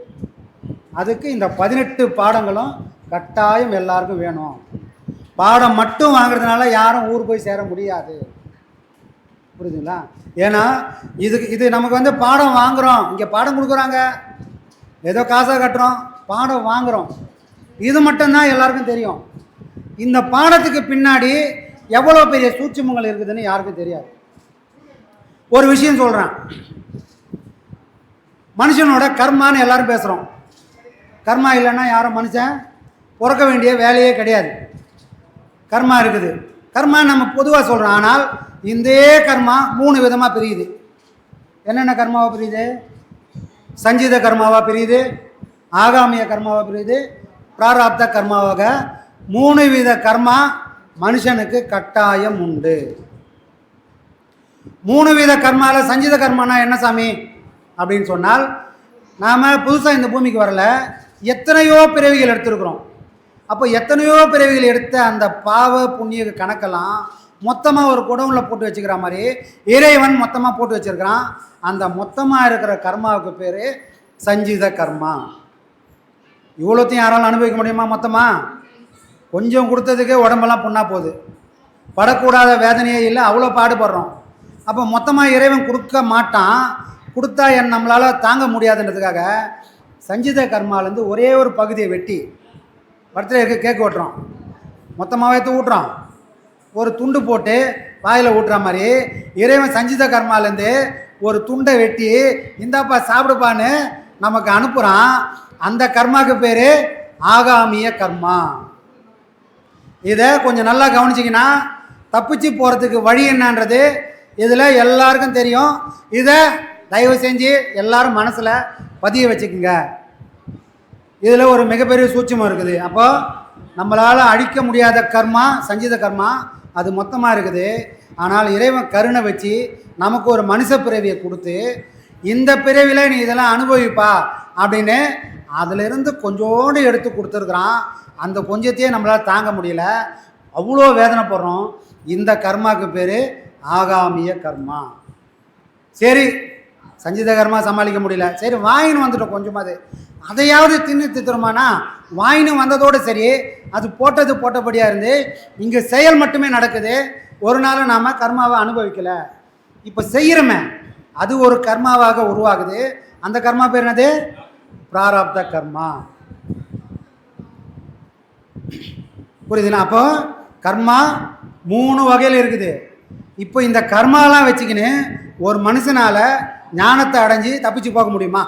அதுக்கு இந்த 18 பாடங்களும் கட்டாயம் எல்லாருக்கும் வேணும். பாடம் மட்டும் வாங்குறதுனால யாரும் ஊர் போய் சேர முடியாது. புரியுதுங்களா? ஏன்னா இது நமக்கு வந்து பாடம் வாங்குகிறோம், இங்கே பாடம் கொடுக்குறாங்க, ஏதோ காசாக கட்டுறோம், பாடம் வாங்குகிறோம், இது மட்டும்தான் எல்லாருக்கும் தெரியும். இந்த பாடத்துக்கு பின்னாடி எவ்வளோ பெரிய சூட்சுமங்கள் இருக்குதுன்னு யாருக்கும் தெரியாது. ஒரு விஷயம் சொல்கிறேன், மனுஷனோட கர்மான்னு எல்லாரும் பேசுகிறோம். கர்மா இல்லைன்னா யாரும் மனுஷன் பிறக்க வேண்டிய வேலையே கிடையாது. கர்மா இருக்குது. கர்மா நம்ம பொதுவாக சொல்கிறோம். ஆனால் இந்த கர்மா 3 விதமாக பிரியுது. என்னென்ன கர்மாவாக பிரியுது? சஞ்சித கர்மாவாக பிரியுது, ஆகாமிய கர்மாவாக பிரியுது, பிராராப்த கர்மாவாக 3 வித கர்மா மனுஷனுக்கு கட்டாயம் உண்டு. 3 வித கர்மாவில் சஞ்சித கர்மானா என்ன சாமி அப்படின்னு சொன்னால், நாம் புதுசாக இந்த பூமிக்கு வரல, எத்தனையோ பிறவிகள் எடுத்துருக்குறோம். அப்போ எத்தனையோ பிறவிகள் எடுத்த அந்த பாவ புண்ணிய கணக்கெல்லாம் மொத்தமாக ஒரு குடவுல போட்டு வச்சுக்கிற மாதிரி இறைவன் மொத்தமாக போட்டு வச்சுருக்கிறான். அந்த மொத்தமாக இருக்கிற கர்மாவுக்கு பேர் சஞ்சித கர்மா. இவ்வளோத்தையும் யாராலும் அனுபவிக்க முடியுமா? மொத்தமாக கொஞ்சம் கொடுத்ததுக்கே உடம்பெல்லாம் புண்ணா போகுது. படக்கூடாத வேதனையே இல்லை, அவ்வளோ பாடுபடுறோம். அப்போ மொத்தமாக இறைவன் கொடுக்க மாட்டான். கொடுத்தா நம்மளால் தாங்க முடியாதுன்றதுக்காக சஞ்சித கர்மாலேருந்து ஒரே ஒரு பகுதியை வெட்டி பர்த்டே இருக்க கேக் ஓட்டுறோம், மொத்தமாகவே எடுத்து ஊட்டுறோம். ஒரு துண்டு போட்டு வாயில் ஊட்டுற மாதிரி இறைவன் சஞ்சித கர்மாலேருந்து ஒரு துண்டை வெட்டி இந்தாப்பா சாப்பிடுப்பான்னு நமக்கு அனுப்புகிறான். அந்த கர்மாவுக்கு பேர் ஆகாமிய கர்மா. இதை கொஞ்சம் நல்லா கவனிச்சிங்கன்னா தப்பிச்சு போகிறதுக்கு வழி என்னன்றது இதில் எல்லாருக்கும் தெரியும். இதை தயவு செஞ்சு எல்லாரும் மனசில் பதிய வச்சுக்குங்க. இதில் ஒரு மிகப்பெரிய சூட்சமம் இருக்குது. அப்போது நம்மளால் அழிக்க முடியாத கர்மா சஞ்சித கர்மா அது மொத்தமாக இருக்குது. ஆனால் இறைவன் கருணை வச்சு நமக்கு ஒரு மனுஷ பிறவியை கொடுத்து இந்த பிறவியில் நீ இதெல்லாம் அனுபவிப்பா அப்படின்னு அதிலிருந்து கொஞ்சோண்டு எடுத்து கொடுத்துருக்குறான். அந்த கொஞ்சத்தையே நம்மளால் தாங்க முடியல, அவ்வளோ வேதனைப்படுறோம். இந்த கர்மாவுக்கு பேர் ஆகாமிய கர்மா. சரி, சஞ்சித கர்மா சமாளிக்க முடியல, சரி வாயின்னு வந்துட்டோம், கொஞ்சமாவது அதையாவது தித்துருமானா வாயின்னு வந்ததோடு சரி, அது போட்டது போட்டபடியாக இருந்து இங்கே செயல் மட்டுமே நடக்குது. ஒரு நாள் நாம் கர்மாவை அனுபவிக்கலை. இப்போ செய்கிறோமே அது ஒரு கர்மாவாக உருவாகுது. அந்த கர்மா பேர் என்னது? பிராரப்த கர்மா. புரியுதுங்களா? அப்போ கர்மா 3 வகையில் இருக்குது. இப்போ இந்த கர்மாலாம் வச்சுக்கின்னு ஒரு மனுஷனால் ஞானத்தை அடைஞ்சி தப்பிச்சு போக முடியுமா?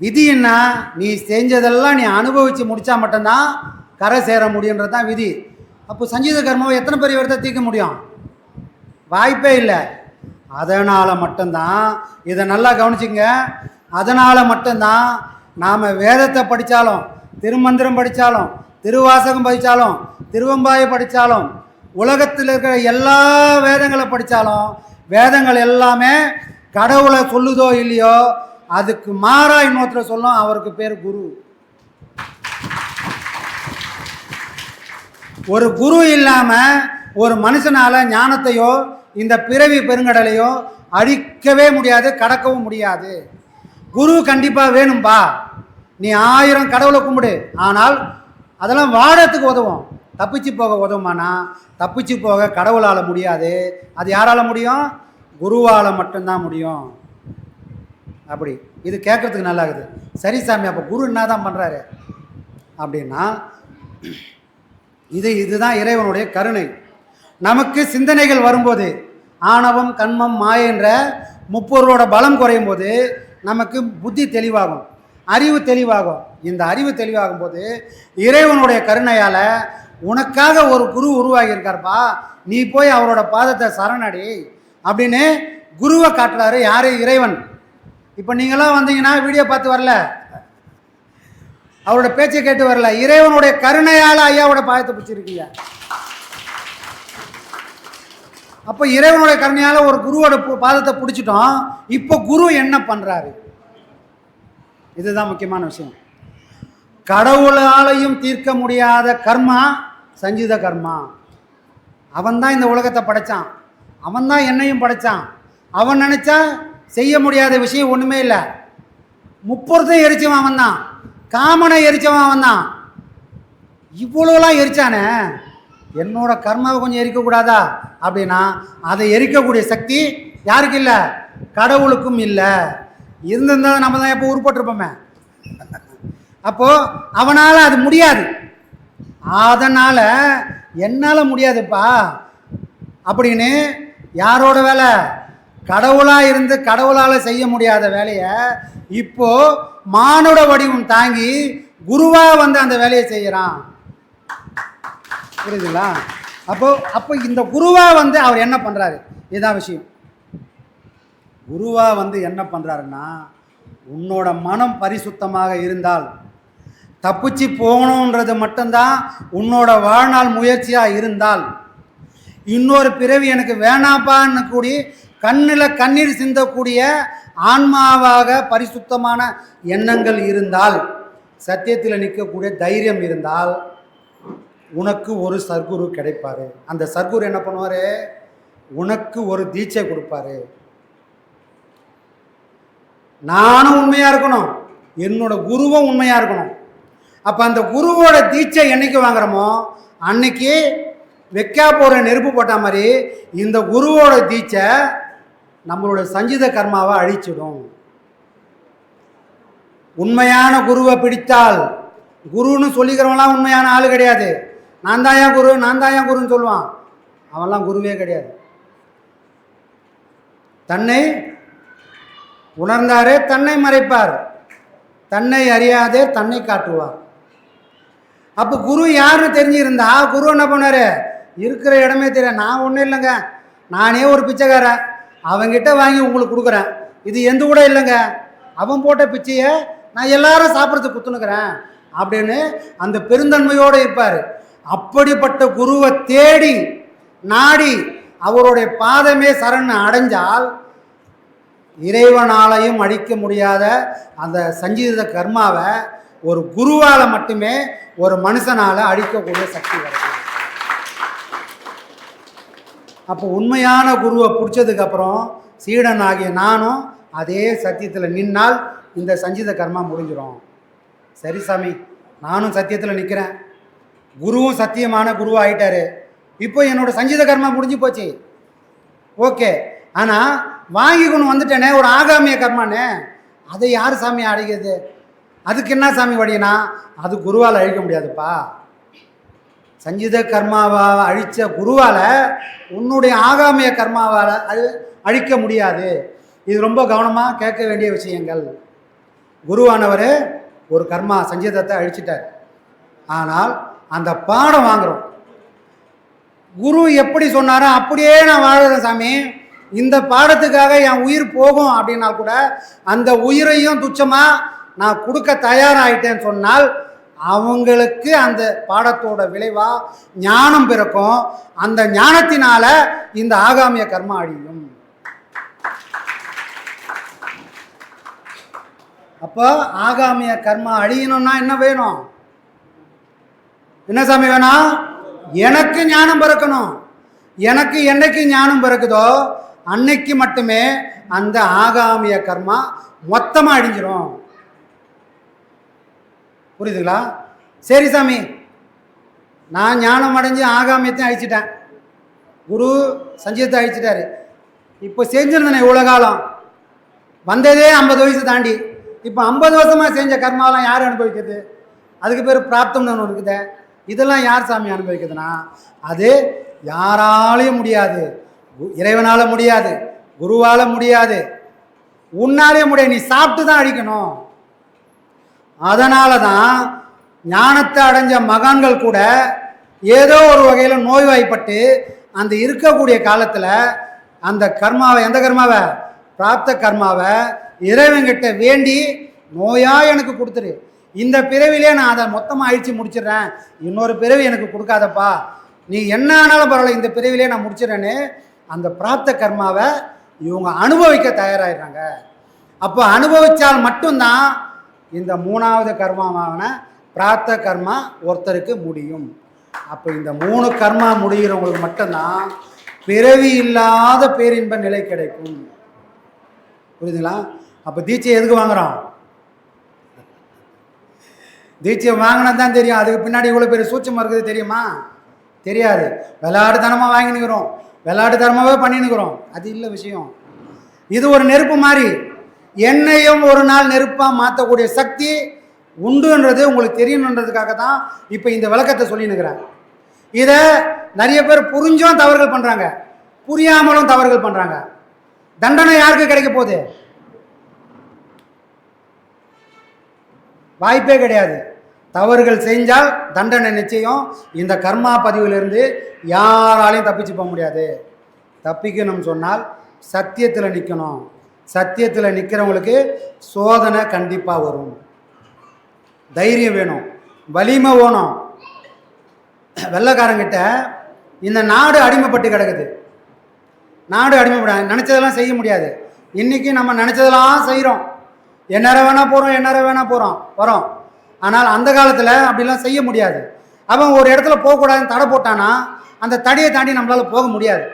விதி என்ன? நீ செஞ்சதெல்லாம் நீ அனுபவித்து முடித்தா மட்டும்தான் கரை சேர முடியுன்றது தான் விதி. அப்போ சஞ்சீத கர்மாவை எத்தனை பேர் இடத்த தீர்க்க முடியும்? வாய்ப்பே இல்லை. அதனால் மட்டும்தான், இதை நல்லா கவனிச்சுங்க, அதனால் மட்டும்தான் நாம் வேதத்தை படித்தாலும், திருமந்திரம் படித்தாலும், திருவாசகம் படித்தாலும், திருவம்பாயை படித்தாலும், உலகத்தில் இருக்கிற எல்லா வேதங்களை படித்தாலும், வேதங்கள் எல்லாமே கடவுளை சொல்லுதோ இல்லையோ அதுக்கு மாறா இன்னொருத்தர் சொல்லும், அவருக்கு பேர் குரு. ஒரு குரு இல்லாமல் ஒரு மனுஷனால் ஞானத்தையோ இந்த பிறவி பெருங்கடலையோ அழிக்கவே முடியாது, கடக்கவும் முடியாது. குரு கண்டிப்பாக வேணும்பா. நீ 1000 கடவுளை கும்பிடு, ஆனால் அதெல்லாம் வாழறதுக்கு உதவும். தப்பிச்சு போக உதவுமானா தப்பிச்சு போக கடவுளால் முடியாது. அது யாரால் முடியும்? குருவால் மட்டும்தான் முடியும். அப்படி இது கேட்குறதுக்கு நல்லா இருக்குது. சரி சாமி, அப்போ குரு என்ன தான் பண்ணுறாரு அப்படின்னா, இதுதான் இறைவனுடைய கருணை. நமக்கு சிந்தனைகள் வரும்போது, ஆணவம் கண்மம் மாய என்ற முப்பொருளோட பலம் குறையும் போது நமக்கு புத்தி தெளிவாகும், அறிவு தெளிவாகும். இந்த அறிவு தெளிவாகும் போது இறைவனுடைய கருணையால் உனக்காக ஒரு குரு உருவாகியிருக்கார்ப்பா, நீ போய் அவரோட பாதத்தை சரணடி அப்படின்னு குருவை காட்டுறாரு. யாரு? இறைவன். இப்போ நீங்களாம் வந்தீங்கன்னா வீடியோ பார்த்து வரல, அவரோட பேச்சை கேட்டு வரல, இறைவனுடைய கருணையால் ஐயாவோட பாதத்தை பிடிச்சிருக்கீங்க. அப்போ இறைவனுடைய கருணையால் ஒரு குருவோட பாதத்தை பிடிச்சிட்டோம். இப்போ குரு என்ன பண்ணுறாரு? இதுதான் முக்கியமான விஷயம். கடவுளாலையும் தீர்க்க முடியாத கர்மா சஞ்சீத கர்மா. அவன் தான் இந்த உலகத்தை படைத்தான், அவன் தான் என்னையும் படைத்தான். அவன் நினச்சா செய்ய முடியாத விஷயம் ஒன்றுமே இல்லை. முப்பொருத்தையும் எரிச்சவன் அவன் தான், காமனை எரிச்சவன் அவன் தான். இவ்வளோலாம் எரிச்சானே, என்னோட கர்மாவை கொஞ்சம் எரிக்கக்கூடாதா அப்படின்னா அதை எரிக்கக்கூடிய சக்தி யாருக்கு இல்லை? கடவுளுக்கும் இல்லை. இருந்திருந்தால் நம்ம தான் எப்போ உருப்பட்டிருப்போமே. அப்போது அவனால் அது முடியாது. அதனால் என்னால் முடியாதுப்பா அப்படின்னு யாரோட வேலை? கடவுளாக இருந்து கடவுளால் செய்ய முடியாத வேலையை இப்போ மானுட வடிவம் தாங்கி குருவாக வந்து அந்த வேலையை செய்கிறான். புரியுதுங்களா? அப்போ இந்த குருவாக வந்து அவர் என்ன பண்ணுறாரு? இதுதான் விஷயம். குருவாக வந்து என்ன பண்ணுறாருன்னா, உன்னோட மனம் பரிசுத்தமாக இருந்தால், தப்பிச்சு போகணுன்றது மட்டும்தான் உன்னோட வாழ்நாள் முயற்சியாக இருந்தால், இன்னொரு பிறவி எனக்கு வேணாப்பான்னு கூடி கண்ணில் கண்ணீர் சிந்தக்கூடிய ஆன்மாவாக பரிசுத்தமான எண்ணங்கள் இருந்தால், சத்தியத்தில் நிற்கக்கூடிய தைரியம் இருந்தால், உனக்கு ஒரு சர்க்குரு கிடைப்பார். அந்த சர்க்குரு என்ன பண்ணுவார்? உனக்கு ஒரு தீட்சை கொடுப்பாரு. நானும் உண்மையாக இருக்கணும், என்னோட குருவும் உண்மையாக இருக்கணும். அப்போ அந்த குருவோட தீட்சை என்னைக்கு வாங்குறோமோ அன்னைக்கு வெக்கா போகிற நெருப்பு போட்ட மாதிரி இந்த குருவோட தீட்சை நம்மளோட சஞ்சீத கர்மாவை அழிச்சிடும். உண்மையான குருவை பிடித்தால், குருன்னு சொல்லிக்கிறவங்களாம் உண்மையான ஆள் கிடையாது. நான் தாயா குரு, நான் தாயா குருன்னு சொல்லுவான், அவன்லாம் குருவே கிடையாது. தன்னை உணர்ந்தாரே தன்னை மறைப்பார், தன்னை அறியாதே தன்னை காட்டுவார். அப்போ குரு யாருன்னு தெரிஞ்சிருந்தா குரு என்ன பண்ணாரு? இருக்கிற இடமே தெரியாது, நான் ஒன்றும் இல்லைங்க, நானே ஒரு பிச்சைக்காரன், அவங்கிட்ட வாங்கி உங்களுக்கு கொடுக்குறேன், இது எந்த கூட இல்லைங்க, அவன் போட்ட பிச்சையை நான் எல்லாரும் சாப்பிட்றதுக்கு குத்துனுக்கிறேன் அப்படின்னு அந்த பெருந்தன்மையோடு இருப்பார். அப்படிப்பட்ட குருவை தேடி நாடி அவருடைய பாதமே சரண் அடைஞ்சால் இறைவனாலையும் அழிக்க முடியாத அந்த சஞ்சீத கர்மாவை ஒரு குருவால் மட்டுமே ஒரு மனுஷனால் அழிக்கக்கூடிய சக்தி வருது. அப்போ உண்மையான குருவை பிடிச்சதுக்கப்புறம் சீடன் ஆகிய நானும் அதே சத்தியத்தில் நின்னால் இந்த சஞ்சீத கர்மா முடிஞ்சிடும். சரி சாமி, நானும் சத்தியத்தில் நிற்கிறேன், குருவும் சத்தியமான குருவாக ஆகிட்டாரு, இப்போ என்னோட சஞ்சித கர்மா முடிஞ்சு போச்சு, ஓகே. ஆனால் வாங்கி கொண்டு வந்துட்டேனே ஒரு ஆகாமிய கர்மானே, அதை யார் சாமி அழிக்கிறது? அதுக்கு என்ன சாமி வழினா? அது குருவால் அழிக்க முடியாதுப்பா. சஞ்சித கர்மாவை அழித்த குருவால் உன்னுடைய ஆகாமிய கர்மாவால் அது அழிக்க முடியாது. இது ரொம்ப கவனமாக கேட்க வேண்டிய விஷயங்கள். குருவானவர் ஒரு கர்மா சஞ்சிதத்தை அழிச்சிட்டார், ஆனால் அந்த பாடம் வாங்குகிறோம். குரு எப்படி சொன்னாரோ அப்படியே நான் வாழுறேன் சாமி, இந்த பாடத்துக்காக என் உயிர் போகும் அப்படின்னா கூட அந்த உயிரையும் துச்சமாக நான் கொடுக்க தயாராகிட்டேன்னு சொன்னால் அவங்களுக்கு அந்த பாடத்தோட விளைவா ஞானம் பிறக்கும். அந்த ஞானத்தினால இந்த ஆகாமிய கர்மா அழியும். அப்போ ஆகாமிய கர்மா அழியணும்னா என்ன வேணும்? என்ன சாமி வேணும்? எனக்கு ஞானம் பிறக்கணும். எனக்கு என்னைக்கு ஞானம் பிறக்குதோ அன்னைக்கு மட்டுமே அந்த ஆகாமிய கர்மா மொத்தமாக அழிஞ்சிரும். புரியுதுங்களா? சரி சாமி, நான் ஞானம் அடைஞ்சு ஆகாமியத்தையும் அழிச்சிட்டேன், குரு சஞ்சீதத்தை அழிச்சிட்டாரு. இப்போ செஞ்சிருந்தேனே இவ்வளோ காலம், வந்ததே 50 வயசு தாண்டி, இப்போ 50 வருஷமாக செஞ்ச கர்மாவெல்லாம் யார் அனுபவிக்கிறது? அதுக்கு பேர் பிராப்தம்னு ஒன்று இருக்குது. இதெல்லாம் யார் சாமி அனுபவிக்குதுன்னா அது யாராலையும் முடியாது. இறைவனால் முடியாது, குருவால் முடியாது, உன்னாலே முடியாது. நீ சாப்பிட்டு தான் அழிக்கணும். அதனால தான் ஞானத்தை அடைஞ்ச மகான்கள் கூட ஏதோ ஒரு வகையில் நோய்வாய்ப்பட்டு அந்த இருக்கக்கூடிய காலத்தில் அந்த கர்மாவை, எந்த கர்மாவை? பிராப்த கர்மாவை இறைவன்கிட்ட வேண்டி, நோயா எனக்கு கொடுத்துரு, இந்த பிறவிலே நான் அதை மொத்தமாக அழித்து முடிச்சிடுறேன், இன்னொரு பிறவி எனக்கு கொடுக்காதப்பா, நீ என்ன ஆனாலும் பரவாயில்ல, இந்த பிறவிலே நான் முடிச்சிடறேன்னு அந்த பிராப்த கர்மாவை இவங்க அனுபவிக்க தயாராகிடுறாங்க. அப்போ அனுபவித்தால் மட்டும்தான் இந்த 3வது கர்மாவான பிராப்த கர்மா ஒருத்தருக்கு முடியும். அப்போ இந்த 3 கர்மா முடிகிறவங்களுக்கு மட்டும்தான் பிறவி இல்லாத பேரின்ப நிலை கிடைக்கும். புரியுதுங்களா? அப்போ தீட்சை எதுக்கு வாங்குகிறோம்? தீட்சை வாங்கினா தான் தெரியும் அதுக்கு பின்னாடி இவ்வளோ பெரிய சூட்சமாக இருக்குது தெரியுமா? தெரியாது. விளையாட்டுத்தனமாக வாங்கினுக்கிறோம், விளையாட்டுத்தனமாகவே பண்ணினுக்கிறோம், அது இல்லை விஷயம். இது ஒரு நெருப்பு மாதிரி, எண்ணெயும் ஒரு நாள் நெருப்பாக மாற்றக்கூடிய சக்தி உண்டுன்றது உங்களுக்கு தெரியணுன்றதுக்காக தான் இப்போ இந்த விளக்கத்தை சொல்லினுக்கிறேன். இதை நிறைய பேர் புரிஞ்சும் தவறுகள் பண்ணுறாங்க, புரியாமலும் தவறுகள் பண்ணுறாங்க. தண்டனை யாருக்கு கிடைக்க போகுது? வாய்ப்பே கிடையாது. தவறுகள் செஞ்சால் தண்டனை நிச்சயம். இந்த கர்மா பதிவிலிருந்து யாராலையும் தப்பிச்சு போக முடியாது. தப்பிக்கணும்னு சொன்னால் சத்தியத்தில் நிற்கணும். சத்தியத்தில் நிற்கிறவங்களுக்கு சோதனை கண்டிப்பாக வரும். தைரியம் வேணும், வலிமை வேணும். வெள்ளைக்காரங்கிட்ட இந்த நாடு அடிமைப்பட்டு கிடக்குது. நாடு அடிமைப்பட நினச்சதெல்லாம் செய்ய முடியாது. இன்றைக்கி நம்ம நினச்சதெல்லாம் செய்கிறோம், எந்நேரம் வேணால் போகிறோம், எந்நேரம் வேணால் வரோம். ஆனால் அந்த காலத்தில் அப்படிலாம் செய்ய முடியாது. அவன் ஒரு இடத்துல போகக்கூடாதுன்னு தடை போட்டானா அந்த தடையை தாண்டி நம்மளால் போக முடியாது.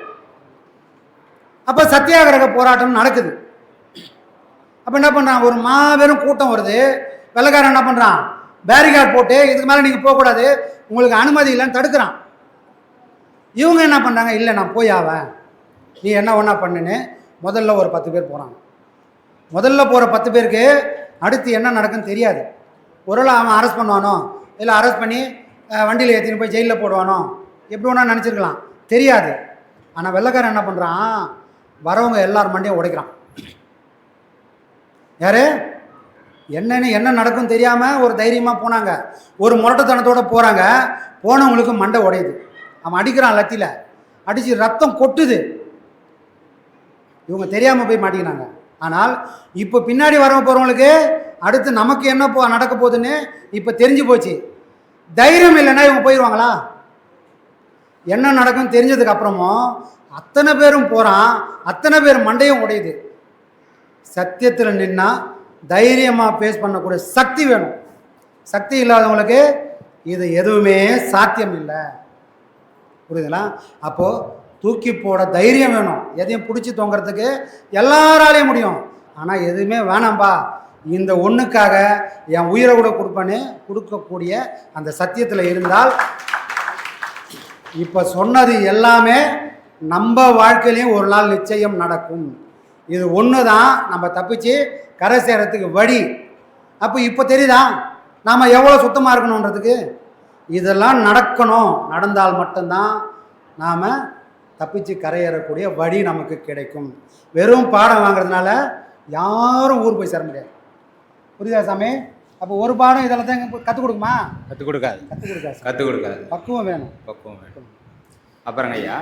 அப்போ சத்தியாகிரக போராட்டம் நடக்குது. அப்போ என்ன பண்ணுறான்? ஒரு மாபெரும் கூட்டம் வருது. வெள்ளைக்காரன் என்ன பண்ணுறான்? பேரிகார்ட் போட்டு இதுக்கு மேலே நீங்கள் போகக்கூடாது, உங்களுக்கு அனுமதி இல்லைன்னு தடுக்கிறான். இவங்க என்ன பண்ணுறாங்க? இல்லை நான் போய் ஆவேன், நீ என்ன ஒன்றா பண்ணுன்னு முதல்ல ஒரு 10 பேர் போகிறாங்க. முதல்ல போகிற 10 பேருக்கு அடுத்து என்ன நடக்குன்னு தெரியாது. ஒருவேளை அவன் அரெஸ்ட் பண்ணுவானோ, இல்லை அரெஸ்ட் பண்ணி வண்டியில் ஏற்றின்னு போய் ஜெயிலில் போடுவானோ, எப்படி ஒன்றா நினச்சிருக்கலாம், தெரியாது. ஆனால் வெள்ளைக்காரன் என்ன பண்ணுறான்? வரவங்க எல்லார் மண்டையும் உடைக்கிறான். யாரு? என்ன நடக்கும் தெரியாமல் ஒரு தைரியமாக போனாங்க, ஒரு முரட்டத்தனத்தோடு போகிறாங்க. போனவங்களுக்கு மண்டை உடையுது. அவன் அடிக்கிறான், லத்தியில் அடித்து ரத்தம் கொட்டுது. இவங்க தெரியாமல் போய் மாட்டிக்கிறாங்க. ஆனால் இப்போ பின்னாடி வர போகிறவங்களுக்கு அடுத்து நமக்கு என்ன நடக்க போகுதுன்னு இப்போ தெரிஞ்சு போச்சு. தைரியம் இல்லைன்னா இவங்க போயிடுவாங்களா? என்ன நடக்கும்னு தெரிஞ்சதுக்கு அப்புறமும் அத்தனை பேரும் போகிறான், அத்தனை பேர் மண்டையும் உடையுது. சத்தியத்தில் நின்னா தைரியமாக ஃபேஸ் பண்ணக்கூடிய சக்தி வேணும். சக்தி இல்லாதவங்களுக்கு இது எதுவுமே சாத்தியம் இல்லை. புரியுதுங்களா? அப்போது தூக்கி போட தைரியம் வேணும். எதையும் பிடிச்சி தொங்குறதுக்கு எல்லாராலையும் முடியும். ஆனால் எதுவுமே வேணாம்பா, இந்த ஒன்றுக்காக என் உயிரை கூட கொடுப்பேன்னு கொடுக்கக்கூடிய அந்த சத்தியத்தில் இருந்தால் இப்போ சொன்னது எல்லாமே நம்ம வாழ்க்கையிலையும் ஒரு நாள் நிச்சயம் நடக்கும். இது ஒன்று தான் நம்ம தப்பிச்சு கரை சேரத்துக்கு வழி. அப்போ இப்போ தெரியுதா நாம் எவ்வளோ சுத்தமாக இருக்கணுன்றதுக்கு? இதெல்லாம் நடக்கணும். நடந்தால் மட்டும்தான் நாம் தப்பிச்சு கரையேறக்கூடிய வழி நமக்கு கிடைக்கும். வெறும் பாடம் வாங்குறதுனால யாரும் ஊர் போய் சேர முடியாது. புரியுதா சாமி? அப்போ ஒரு பாடம் இதெல்லாம் தான் கற்றுக் கொடுக்குமா? கற்றுக் கொடுக்காது. கற்றுக் கொடுக்காது. கற்றுக் கொடுக்காது. பக்குவம் வேணும். பக்குவம் வேணும். அப்புறங்க ஐயா,